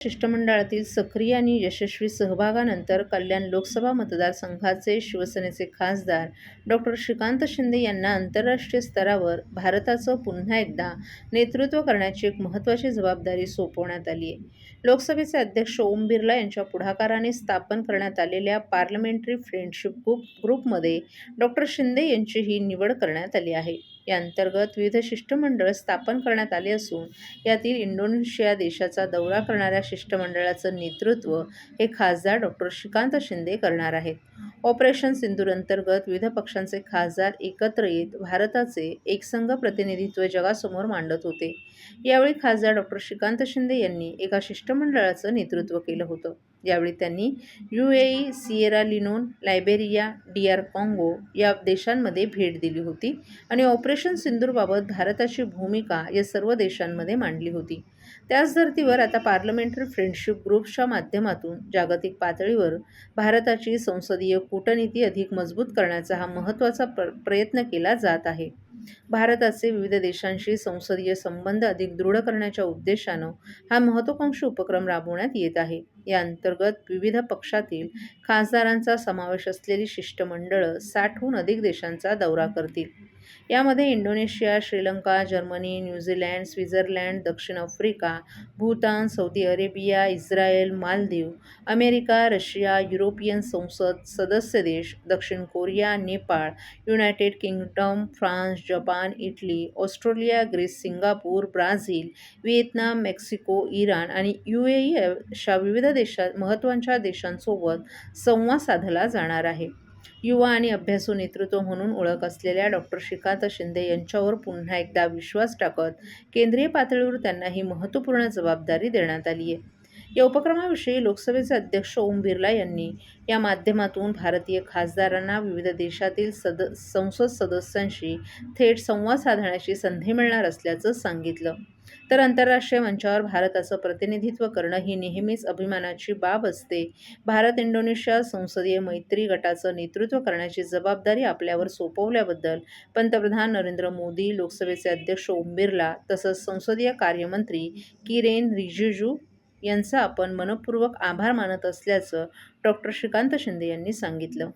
शिष्टमंडळातील सक्रिय आणि यशस्वी सहभागानंतर कल्याण लोकसभा मतदारसंघाचे शिवसेनेचे खासदार डॉ. श्रीकांत शिंदे यांना आंतरराष्ट्रीय स्तरावर भारताचं पुन्हा एकदा नेतृत्व करण्याची एक महत्त्वाची जबाबदारी सोपवण्यात आली आहे. लोकसभेचे अध्यक्ष ओम बिर्ला यांच्या पुढाकाराने स्थापन करण्यात आलेल्या पार्लमेंटरी फ्रेंडशिप ग्रुपमध्ये डॉ. शिंदे यांची ही निवड करण्यात आली आहे. या अंतर्गत विविध शिष्टमंडळ स्थापन करण्यात आले असून यातील इंडोनेशिया देशाचा दौरा करणाऱ्या शिष्टमंडळाचं नेतृत्व हे खासदार डॉ. श्रीकांत शिंदे करणार आहेत. ऑपरेशन सिंदूर अंतर्गत विविध पक्षांचे खासदार एकत्र येत भारताचे एकसंघ प्रतिनिधित्व जगासमोर मांडत होते. यावेळी खासदार डॉ. श्रीकांत शिंदे यांनी एका शिष्टमंडळाचं नेतृत्व केलं होतं. यावेळी त्यांनी UAE, Sierra Leone, Liberia, DR काँगो या देशांमध्ये भेट दिली होती आणि ऑपरेशन सिंदूरबाबत भारताची भूमिका या सर्व देशांमध्ये मांडली होती. त्याच धर्तीवर आता पार्लमेंटरी फ्रेंडशिप ग्रुपच्या माध्यमातून जागतिक पातळीवर भारताची संसदीय कूटनीती अधिक मजबूत करण्याचा हा महत्त्वाचा प्रयत्न केला जात आहे. भारताचे विविध देशांशी संसदीय संबंध अधिक दृढ करण्याच्या उद्देशानं हा महत्त्वाकांक्षी उपक्रम राबवण्यात येत आहे. या अंतर्गत विविध पक्षातील खासदारांचा समावेश असलेली शिष्टमंडळं 60हून अधिक देशांचा दौरा करतील. यामध्ये Indonesia, Sri Lanka, Germany, New Zealand, Switzerland, दक्षिण Africa, Bhutan, Saudi Arabia, Israel, Maldives, America, Russia, European संसद सदस्य देश, दक्षिण Korea, Nepal, United Kingdom, France, Japan, Italy, Australia, Greece, Singapore, Brazil, Vietnam, Mexico, Iran आणि UAE अशा विविध महत्त्वाच्या देशांसोबत संवाद साधला जाणार आहे. युवा आणि अभ्यासू नेतृत्व म्हणून ओळख असलेल्या डॉ. श्रीकांत शिंदे यांच्यावर पुन्हा एकदा विश्वास टाकत केंद्रीय पातळीवर त्यांना ही महत्त्वपूर्ण जबाबदारी देण्यात आली आहे. या उपक्रमाविषयी लोकसभेचे अध्यक्ष ओम बिर्ला यांनी या माध्यमातून भारतीय खासदारांना विविध देशातील संसद सदस्यांशी थेट संवाद साधण्याची संधी मिळणार असल्याचं सांगितलं. तर आंतरराष्ट्रीय मंचावर भारताचं प्रतिनिधित्व करणं ही नेहमीच अभिमानाची बाब असते. भारत-इंडोनेशिया संसदीय मैत्री गटाचं नेतृत्व करण्याची जबाबदारी आपल्यावर सोपवल्याबद्दल पंतप्रधान नरेंद्र मोदी, लोकसभेचे अध्यक्ष ओम बिर्ला तसंच संसदीय कार्यमंत्री किरेन रिजिजू यांचा आपण मनःपूर्वक आभार मानत असल्याचं डॉ. श्रीकांत शिंदे यांनी सांगितलं.